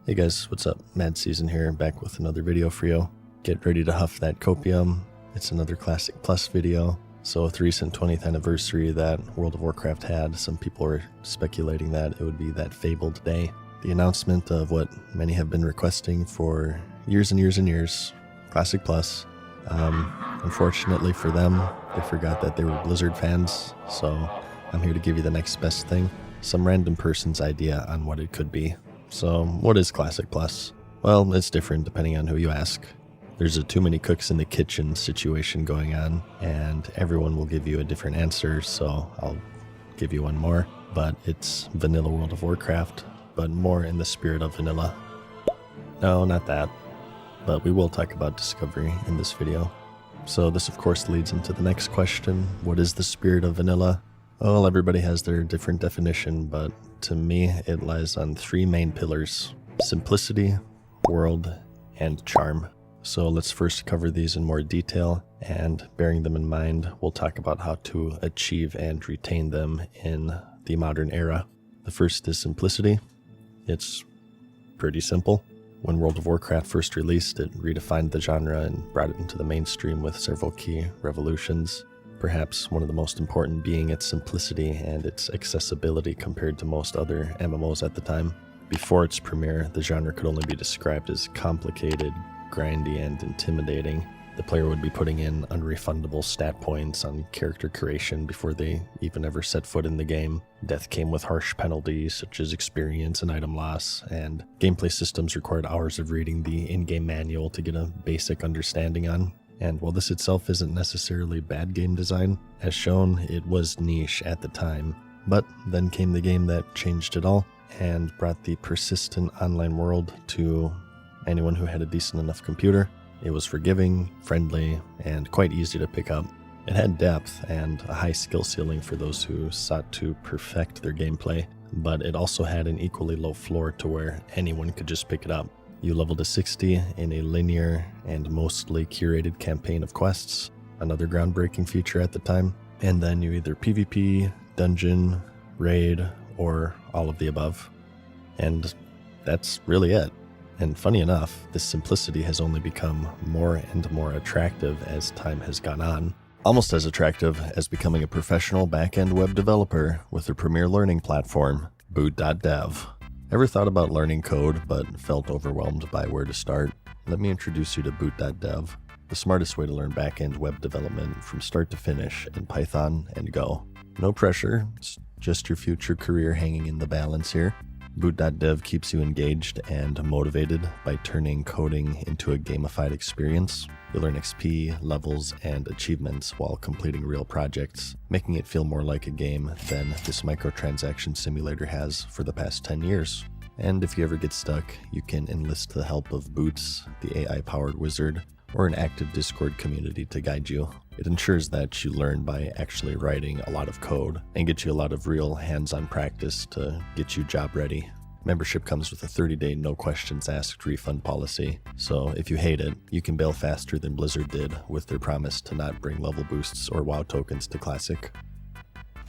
Hey guys, what's up? MadSeason here, back with another video for you. Get ready to huff that copium. It's another Classic Plus video. So with the recent 20th anniversary that World of Warcraft had, some people were speculating that it would be that fabled day. The announcement of what many have been requesting for years and years and years, Classic Plus. Unfortunately for them, they forgot that they were Blizzard fans, so I'm here to give you the next best thing. Some random person's idea on what it could be. So, what is Classic Plus? Well, it's different depending on who you ask. There's a too many cooks in the kitchen situation going on, and everyone will give you a different answer, so I'll give you one more. But it's vanilla World of Warcraft, but more in the spirit of vanilla. No, not that. But we will talk about Discovery in this video. So this of course leads into the next question. What is the spirit of vanilla? Well, everybody has their different definition, but to me, it lies on three main pillars: simplicity, world, and charm. So let's first cover these in more detail, and bearing them in mind, we'll talk about how to achieve and retain them in the modern era. The first is simplicity. It's pretty simple. When World of Warcraft first released, it redefined the genre and brought it into the mainstream with several key revolutions. Perhaps one of the most important being its simplicity and its accessibility compared to most other MMOs at the time. Before its premiere, the genre could only be described as complicated, grindy, and intimidating. The player would be putting in unrefundable stat points on character creation before they even ever set foot in the game. Death came with harsh penalties such as experience and item loss, and gameplay systems required hours of reading the in-game manual to get a basic understanding on. And while this itself isn't necessarily bad game design, as shown, it was niche at the time. But then came the game that changed it all and brought the persistent online world to anyone who had a decent enough computer. It was forgiving, friendly, and quite easy to pick up. It had depth and a high skill ceiling for those who sought to perfect their gameplay, but it also had an equally low floor to where anyone could just pick it up. You leveled to 60 in a linear and mostly curated campaign of quests, another groundbreaking feature at the time, and then you either PvP, dungeon, raid, or all of the above. And that's really it. And funny enough, this simplicity has only become more and more attractive as time has gone on. Almost as attractive as becoming a professional back-end web developer with their premier learning platform, boot.dev. Ever thought about learning code but felt overwhelmed by where to start? Let me introduce you to boot.dev, the smartest way to learn back-end web development from start to finish in Python and Go. No pressure, it's just your future career hanging in the balance here. Boot.dev keeps you engaged and motivated by turning coding into a gamified experience. You'll earn XP, levels, and achievements while completing real projects, making it feel more like a game than this microtransaction simulator has for the past 10 years. And if you ever get stuck, you can enlist the help of Boots, the AI-powered wizard, or an active Discord community to guide you. It ensures that you learn by actually writing a lot of code and get you a lot of real hands-on practice to get you job ready. Membership comes with a 30-day no questions asked refund policy, so if you hate it, you can bail faster than Blizzard did with their promise to not bring level boosts or WoW tokens to Classic.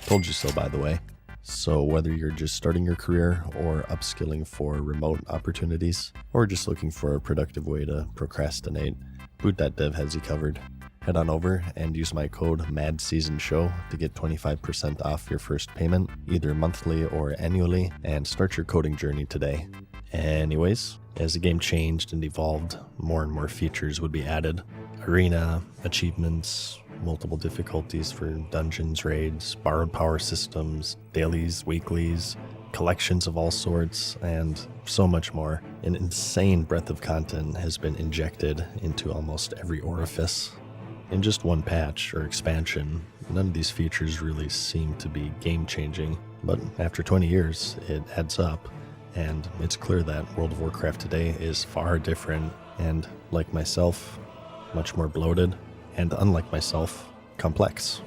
Told you so, by the way. So whether you're just starting your career or upskilling for remote opportunities, or just looking for a productive way to procrastinate, boot.dev has you covered. Head on over and use my code MadSeasonShow to get 25% off your first payment, either monthly or annually, and start your coding journey today. Anyways, as the game changed and evolved, more and more features would be added. Arena, achievements, multiple difficulties for dungeons, raids, borrowed power systems, dailies, weeklies, collections of all sorts, and so much more. An insane breadth of content has been injected into almost every orifice. In just one patch or expansion, none of these features really seem to be game-changing, but after 20 years, it adds up, and it's clear that World of Warcraft today is far different, and like myself, much more bloated, and unlike myself, complex.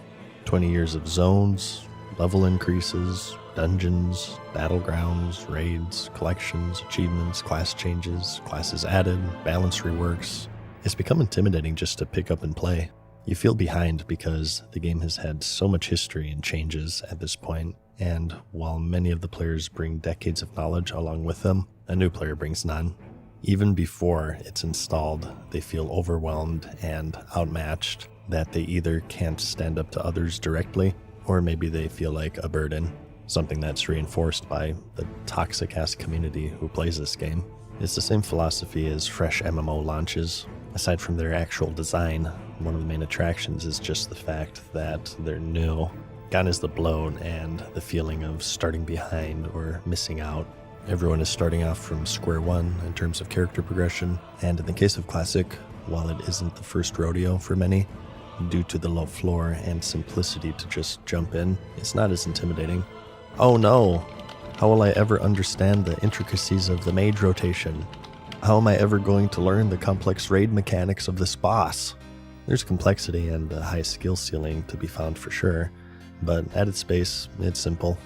20 years of zones, level increases, dungeons, battlegrounds, raids, collections, achievements, class changes, classes added, balance reworks. It's become intimidating just to pick up and play. You feel behind because the game has had so much history and changes at this point, and while many of the players bring decades of knowledge along with them, a new player brings none. Even before it's installed, they feel overwhelmed and outmatched, that they either can't stand up to others directly, or maybe they feel like a burden, something that's reinforced by the toxic-ass community who plays this game. It's the same philosophy as fresh MMO launches. Aside from their actual design, one of the main attractions is just the fact that they're new. Gone is the bloat and the feeling of starting behind or missing out. Everyone is starting off from square one in terms of character progression, and in the case of Classic, while it isn't the first rodeo for many, due to the low floor and simplicity to just jump in, it's not as intimidating. Oh no! How will I ever understand the intricacies of the mage rotation? How am I ever going to learn the complex raid mechanics of this boss? There's complexity and a high skill ceiling to be found for sure, but at its base, it's simple.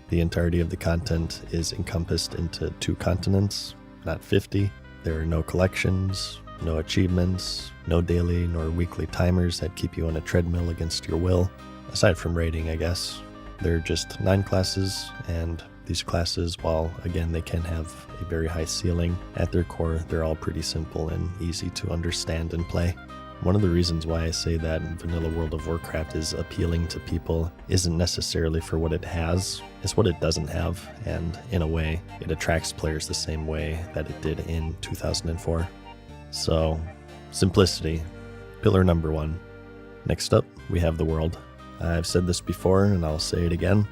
The entirety of the content is encompassed into 2 continents, not 50. There are no collections, no achievements, no daily nor weekly timers that keep you on a treadmill against your will. Aside from raiding, I guess. There are just 9 classes, and these classes, while again they can have a very high ceiling, at their core they're all pretty simple and easy to understand and play. One of the reasons why I say that vanilla World of Warcraft is appealing to people isn't necessarily for what it has, it's what it doesn't have, and in a way, it attracts players the same way that it did in 2004. So, simplicity, pillar number 1. Next up, we have the world. I've said this before, and I'll say it again.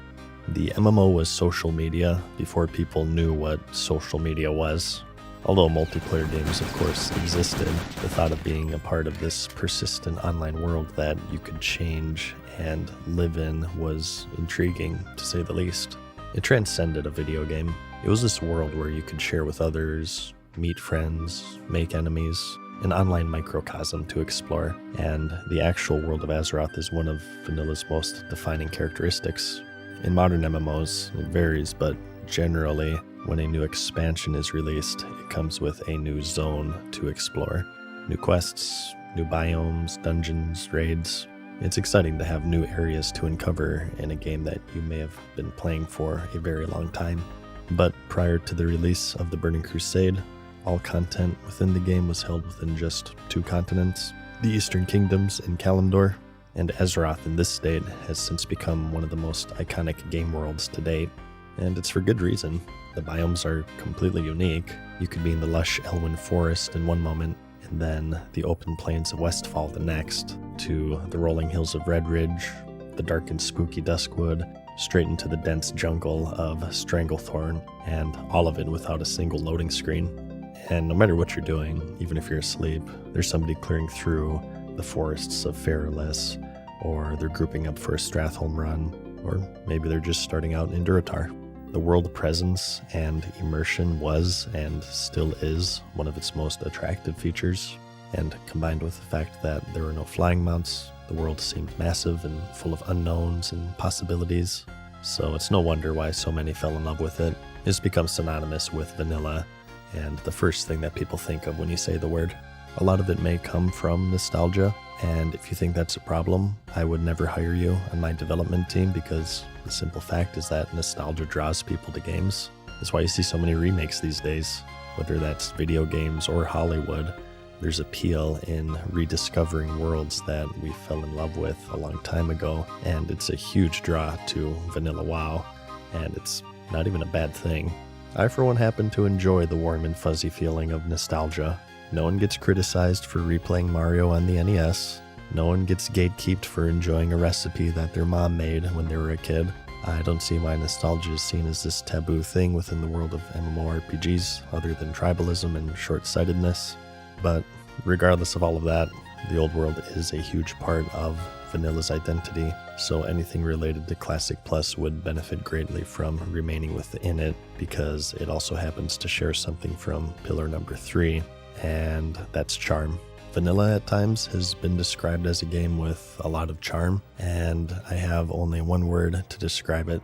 The MMO was social media before people knew what social media was. Although multiplayer games, of course, existed, the thought of being a part of this persistent online world that you could change and live in was intriguing, to say the least. It transcended a video game. It was this world where you could share with others, meet friends, make enemies, an online microcosm to explore, and the actual world of Azeroth is one of Vanilla's most defining characteristics. In modern MMOs, it varies, but generally, when a new expansion is released, it comes with a new zone to explore. New quests, new biomes, dungeons, raids. It's exciting to have new areas to uncover in a game that you may have been playing for a very long time. But prior to the release of the Burning Crusade, all content within the game was held within just 2 continents, the Eastern Kingdoms and Kalimdor, and Azeroth in this state has since become one of the most iconic game worlds to date. And it's for good reason. The biomes are completely unique. You could be in the lush Elwyn Forest in one moment, and then the open plains of Westfall the next, to the rolling hills of Red Ridge, the dark and spooky Duskwood, straight into the dense jungle of Stranglethorn, and all of it without a single loading screen. And no matter what you're doing, even if you're asleep, there's somebody clearing through the forests of Feraless, or they're grouping up for a Stratholme run, or maybe they're just starting out in Durotar. The world presence and immersion was, and still is, one of its most attractive features, and combined with the fact that there were no flying mounts, the world seemed massive and full of unknowns and possibilities, so it's no wonder why so many fell in love with it. It's become synonymous with vanilla, and the first thing that people think of when you say the word. A lot of it may come from nostalgia, and if you think that's a problem, I would never hire you on my development team, because the simple fact is that nostalgia draws people to games. That's why you see so many remakes these days. Whether that's video games or Hollywood, there's appeal in rediscovering worlds that we fell in love with a long time ago, and it's a huge draw to vanilla WoW, and it's not even a bad thing. I for one happen to enjoy the warm and fuzzy feeling of nostalgia. No one gets criticized for replaying Mario on the NES. No one gets gatekeeped for enjoying a recipe that their mom made when they were a kid. I don't see why nostalgia is seen as this taboo thing within the world of MMORPGs, other than tribalism and short-sightedness. But regardless of all of that, the old world is a huge part of Vanilla's identity, so anything related to Classic Plus would benefit greatly from remaining within it, because it also happens to share something from pillar number 3, and that's charm. Vanilla at times has been described as a game with a lot of charm, and I have only one word to describe it: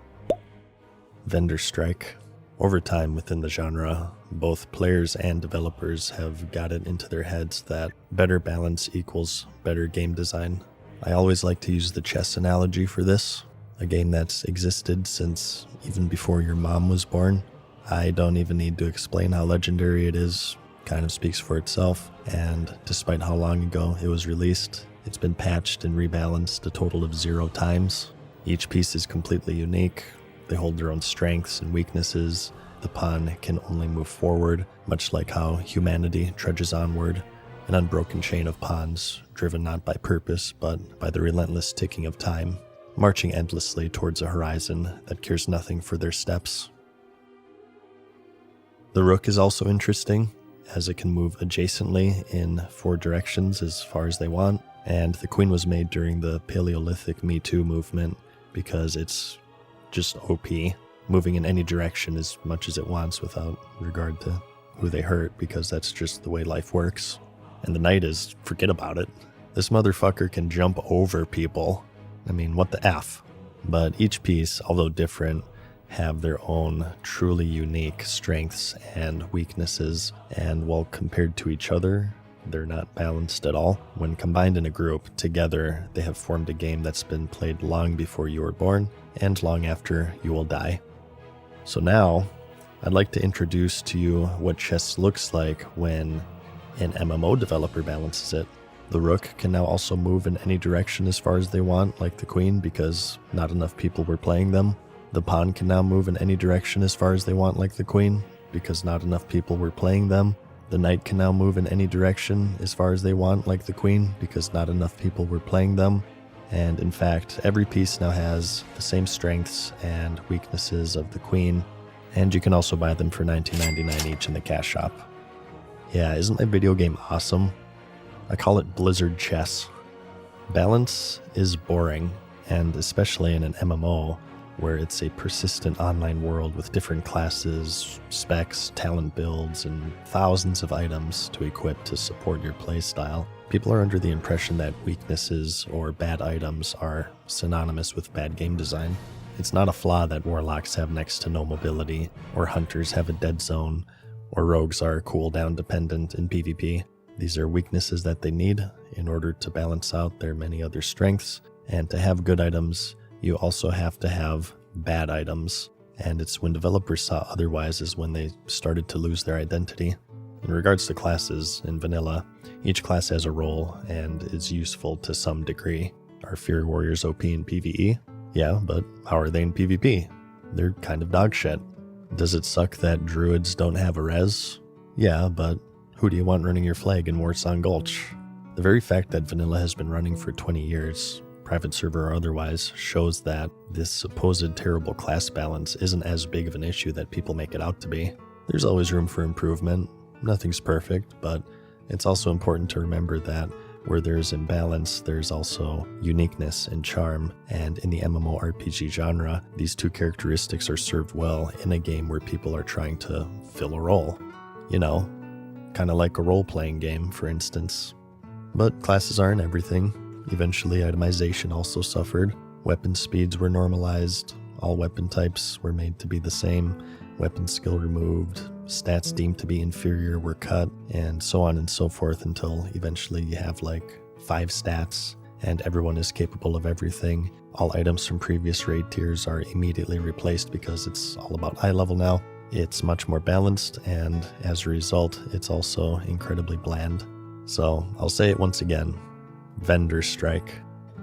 vendor strike. Over time within the genre, both players and developers have got it into their heads that better balance equals better game design. I always like to use the chess analogy for this, a game that's existed since even before your mom was born. I don't even need to explain how legendary it is. Kind of speaks for itself, and despite how long ago it was released, it's been patched and rebalanced a total of 0 times. Each piece is completely unique. They hold their own strengths and weaknesses. The pawn can only move forward, much like how humanity trudges onward, an unbroken chain of pawns, driven not by purpose, but by the relentless ticking of time, marching endlessly towards a horizon that cares nothing for their steps. The rook is also interesting, as it can move adjacently in 4 directions as far as they want, and the queen was made during the Paleolithic Me Too movement because it's just OP, moving in any direction as much as it wants without regard to who they hurt, because that's just the way life works. And the knight is, forget about it. This motherfucker can jump over people. I mean, what the F? But each piece, although different, have their own truly unique strengths and weaknesses, and while compared to each other, they're not balanced at all. When combined in a group, together, they have formed a game that's been played long before you were born, and long after you will die. So now, I'd like to introduce to you what chess looks like when an MMO developer balances it. The rook can now also move in any direction as far as they want, like the queen, because not enough people were playing them. The pawn can now move in any direction as far as they want, like the queen, because not enough people were playing them. The knight can now move in any direction as far as they want, like the queen, because not enough people were playing them. And in fact, every piece now has the same strengths and weaknesses of the queen, and you can also buy them for $19.99 each in the cash shop. Yeah, isn't that video game awesome? I call it Blizzard chess. Balance is boring, and especially in an MMO, where it's a persistent online world with different classes, specs, talent builds, and thousands of items to equip to support your playstyle. People are under the impression that weaknesses or bad items are synonymous with bad game design. It's not a flaw that warlocks have next to no mobility, or hunters have a dead zone, or rogues are cooldown dependent in PvP. These are weaknesses that they need in order to balance out their many other strengths, and to have good items, you also have to have bad items, and it's when developers saw otherwise is when they started to lose their identity. In regards to classes, in vanilla, each class has a role and is useful to some degree. Are Fury Warriors OP in PvE? Yeah, but how are they in PvP? They're kind of dog shit. Does it suck that druids don't have a res? Yeah, but who do you want running your flag in Warsong Gulch? The very fact that vanilla has been running for 20 years, private server or otherwise, shows that this supposed terrible class balance isn't as big of an issue that people make it out to be. There's always room for improvement. Nothing's perfect, but it's also important to remember that where there's imbalance, there's also uniqueness and charm, and in the MMORPG genre, these two characteristics are served well in a game where people are trying to fill a role. You know, kind of like a role-playing game, for instance. But classes aren't everything. Eventually, itemization also suffered. Weapon speeds were normalized. All weapon types were made to be the same. Weapon skill removed. Stats deemed to be inferior were cut, and so on and so forth until eventually you have like 5 stats, and everyone is capable of everything. All items from previous raid tiers are immediately replaced because it's all about high level now. It's much more balanced, and as a result, it's also incredibly bland. So I'll say it once again. Vendor Strike.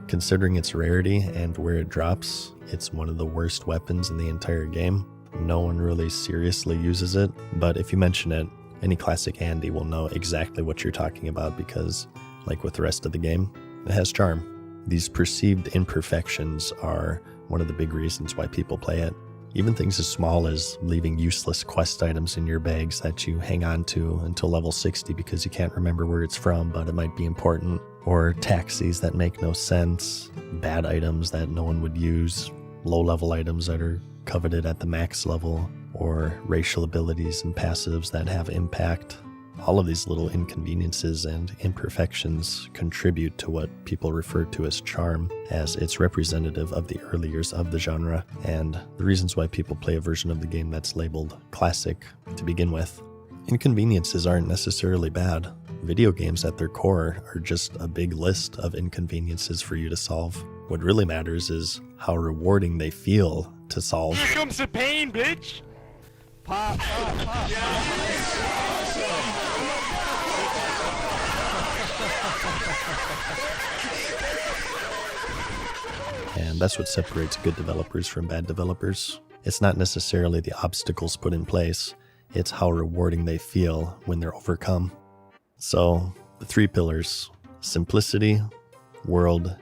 Considering its rarity and where it drops, it's one of the worst weapons in the entire game. No one really seriously uses it, but if you mention it, any classic Andy will know exactly what you're talking about because, like with the rest of the game, it has charm. These perceived imperfections are one of the big reasons why people play it. Even things as small as leaving useless quest items in your bags that you hang on to until level 60 because you can't remember where it's from, but it might be important, or taxis that make no sense, bad items that no one would use, low-level items that are coveted at the max level, or racial abilities and passives that have impact. All of these little inconveniences and imperfections contribute to what people refer to as charm, as it's representative of the early years of the genre, and the reasons why people play a version of the game that's labeled classic to begin with. Inconveniences aren't necessarily bad. Video games at their core are just a big list of inconveniences for you to solve. What really matters is how rewarding they feel to solve. Here comes the pain, bitch! Pop, pop, pop. And that's what separates good developers from bad developers. It's not necessarily the obstacles put in place, it's how rewarding they feel when they're overcome. So, the 3 pillars: simplicity, world,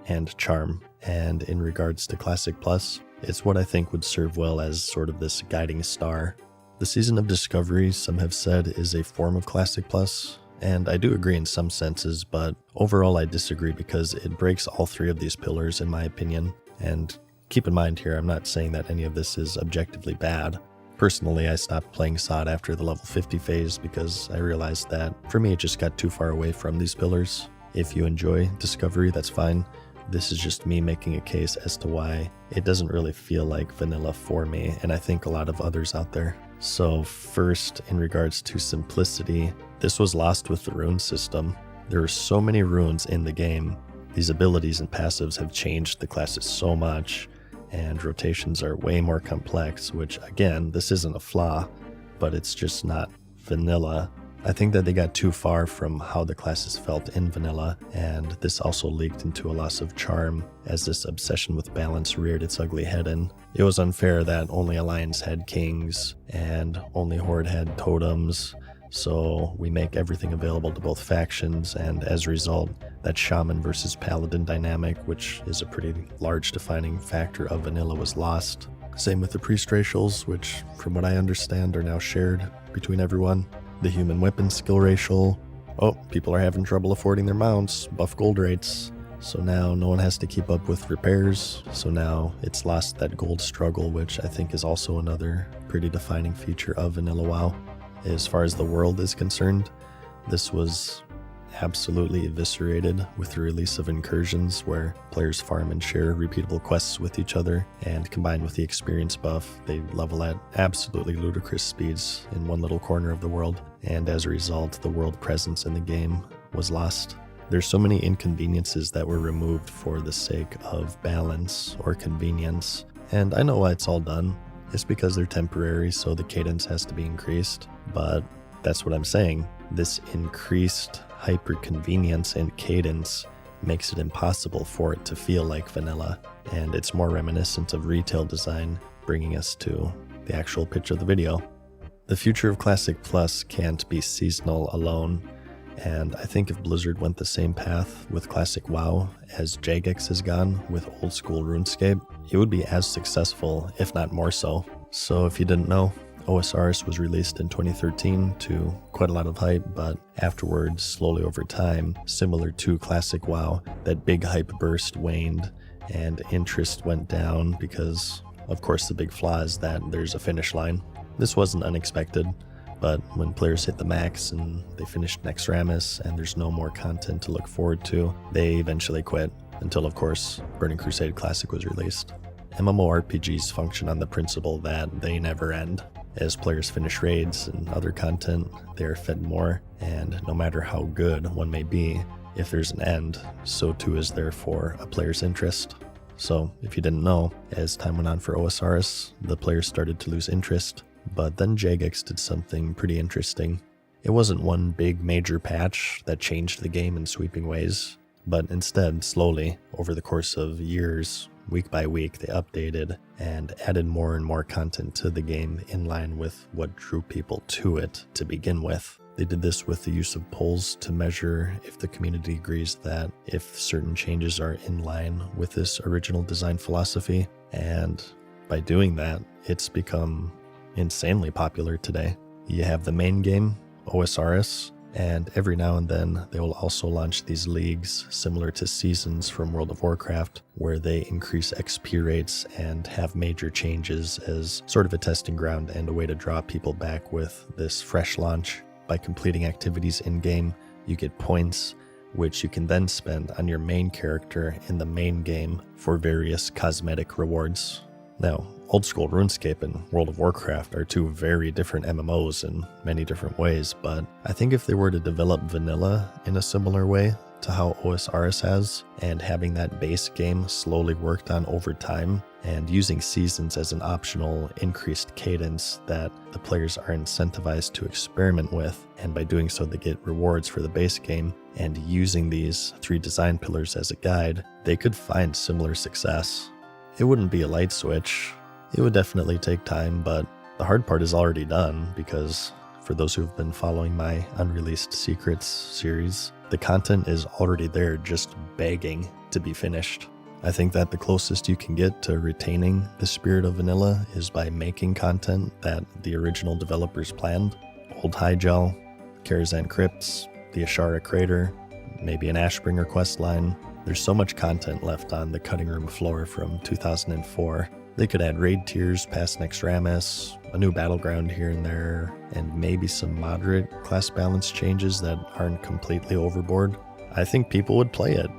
and charm. And in regards to Classic Plus, it's what I think would serve well as sort of this guiding star. The Season of Discovery, some have said, is a form of Classic Plus, and I do agree in some senses, but overall I disagree because it breaks all 3 of these pillars in my opinion. And keep in mind here, I'm not saying that any of this is objectively bad. Personally, I stopped playing SOD after the level 50 phase because I realized that for me it just got too far away from these pillars. If you enjoy Discovery, that's fine. This is just me making a case as to why it doesn't really feel like vanilla for me, and I think a lot of others out there. So first, in regards to simplicity, this was lost with the rune system. There are so many runes in the game. These abilities and passives have changed the classes so much, and rotations are way more complex, which again, this isn't a flaw, but it's just not vanilla. I think that they got too far from how the classes felt in vanilla, and this also leaked into a loss of charm as this obsession with balance reared its ugly head in. It was unfair that only Alliance had kings and only Horde had totems, so we make everything available to both factions, and as a result, that Shaman versus Paladin dynamic, which is a pretty large defining factor of vanilla, was lost. Same with the priest racials, which from what I understand are now shared between everyone. The human weapon skill racial. Oh, people are having trouble affording their mounts, buff gold rates. So now no one has to keep up with repairs. So now it's lost that gold struggle, which I think is also another pretty defining feature of Vanilla WoW. As far as the world is concerned, this was absolutely eviscerated with the release of incursions, where players farm and share repeatable quests with each other, and combined with the experience buff, they level at absolutely ludicrous speeds in one little corner of the world, and as a result, the world presence in the game was lost. There's so many inconveniences that were removed for the sake of balance or convenience, and I know why it's all done. It's because they're temporary, so the cadence has to be increased, but that's what I'm saying. This increased hyper-convenience and cadence makes it impossible for it to feel like vanilla, and it's more reminiscent of retail design, bringing us to the actual pitch of the video. The future of Classic Plus can't be seasonal alone, and I think if Blizzard went the same path with Classic WoW as Jagex has gone with old school RuneScape, it would be as successful, if not more so. So if you didn't know, OSRS was released in 2013 to quite a lot of hype, but afterwards, slowly over time, similar to Classic WoW, that big hype burst waned and interest went down because, of course, the big flaw is that there's a finish line. This wasn't unexpected, but when players hit the max and they finished Nexramas and there's no more content to look forward to, they eventually quit, until, of course, Burning Crusade Classic was released. MMORPGs function on the principle that they never end. As players finish raids and other content, they are fed more, and no matter how good one may be, if there's an end, so too is there for a player's interest. So, if you didn't know, as time went on for OSRS, the players started to lose interest, but then Jagex did something pretty interesting. It wasn't one big major patch that changed the game in sweeping ways, but instead, slowly, over the course of years, week by week, they updated and added more and more content to the game in line with what drew people to it to begin with. They did this with the use of polls to measure if the community agrees that if certain changes are in line with this original design philosophy, and by doing that, it's become insanely popular today. You have the main game, OSRS, and every now and then they will also launch these leagues similar to seasons from World of Warcraft, where they increase XP rates and have major changes as sort of a testing ground and a way to draw people back with this fresh launch. By completing activities in-game, you get points, which you can then spend on your main character in the main game for various cosmetic rewards. Now, old school RuneScape and World of Warcraft are two very different MMOs in many different ways, but I think if they were to develop vanilla in a similar way to how OSRS has, and having that base game slowly worked on over time, and using seasons as an optional increased cadence that the players are incentivized to experiment with, and by doing so they get rewards for the base game, and using these 3 design pillars as a guide, they could find similar success. It wouldn't be a light switch. It would definitely take time, but the hard part is already done, because for those who've been following my Unreleased Secrets series, the content is already there, just begging to be finished. I think that the closest you can get to retaining the spirit of vanilla is by making content that the original developers planned. Old High-Gel, Karazhan Crypts, the Ashara Crater, maybe an Ashbringer questline. There's so much content left on the cutting room floor from 2004. They could add raid tiers past Nexramas, a new battleground here and there, and maybe some moderate class balance changes that aren't completely overboard. I think people would play it.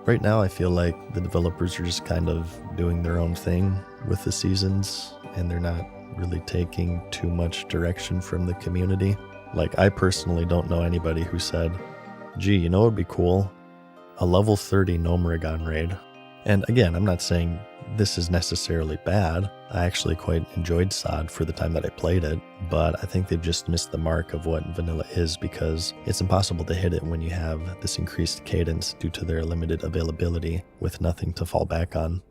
Right now, I feel like the developers are just kind of doing their own thing with the seasons, and they're not really taking too much direction from the community. Like, I personally don't know anybody who said, gee, you know what would be cool? A level 30 Gnomragon raid. And again, I'm not saying this is necessarily bad. I actually quite enjoyed SOD for the time that I played it, but I think they've just missed the mark of what vanilla is, because it's impossible to hit it when you have this increased cadence due to their limited availability with nothing to fall back on.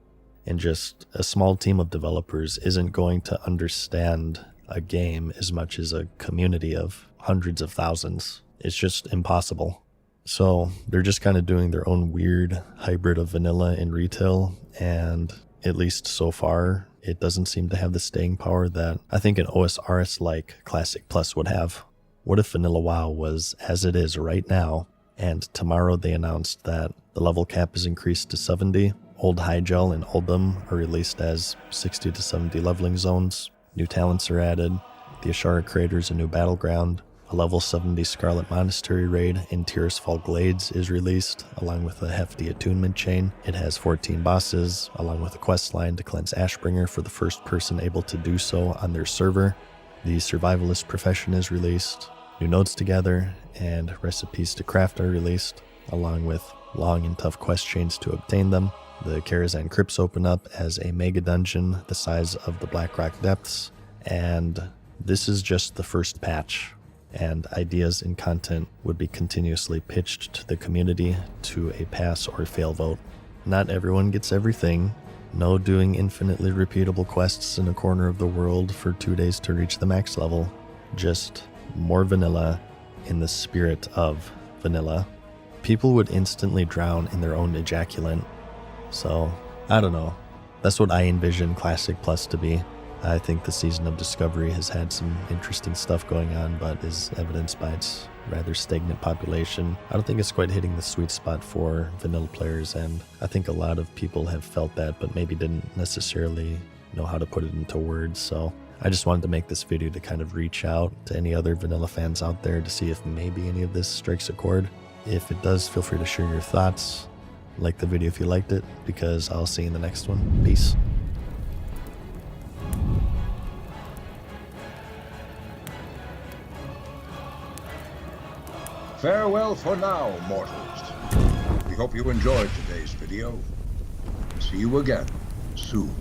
And just a small team of developers isn't going to understand a game as much as a community of hundreds of thousands. It's just impossible. So they're just kind of doing their own weird hybrid of vanilla and retail, and at least so far, it doesn't seem to have the staying power that I think an OSRS-like Classic Plus would have. What if Vanilla WoW was as it is right now, and tomorrow they announced that the level cap is increased to 70, Old High-Gel and Uldum are released as 60 to 70 leveling zones, new talents are added, the Ashara Crater is a new battleground, a level 70 Scarlet Monastery raid in Tirisfal Glades is released, along with a hefty attunement chain. It has 14 bosses, along with a quest line to cleanse Ashbringer for the first person able to do so on their server. The Survivalist Profession is released, new nodes to gather, and recipes to craft are released, along with long and tough quest chains to obtain them. The Karazhan Crypts open up as a mega dungeon the size of the Blackrock Depths, and this is just the first patch. And ideas and content would be continuously pitched to the community to a pass or fail vote. Not everyone gets everything. No doing infinitely repeatable quests in a corner of the world for 2 days to reach the max level. Just more vanilla in the spirit of vanilla. People would instantly drown in their own ejaculant. So, I don't know. That's what I envision Classic Plus to be. I think the Season of Discovery has had some interesting stuff going on, but is evidenced by its rather stagnant population. I don't think it's quite hitting the sweet spot for vanilla players, and I think a lot of people have felt that, but maybe didn't necessarily know how to put it into words. So I just wanted to make this video to kind of reach out to any other vanilla fans out there to see if maybe any of this strikes a chord. If it does, feel free to share your thoughts. Like the video if you liked it, because I'll see you in the next one. Peace. Farewell for now, mortals. We hope you enjoyed today's video. See you again soon.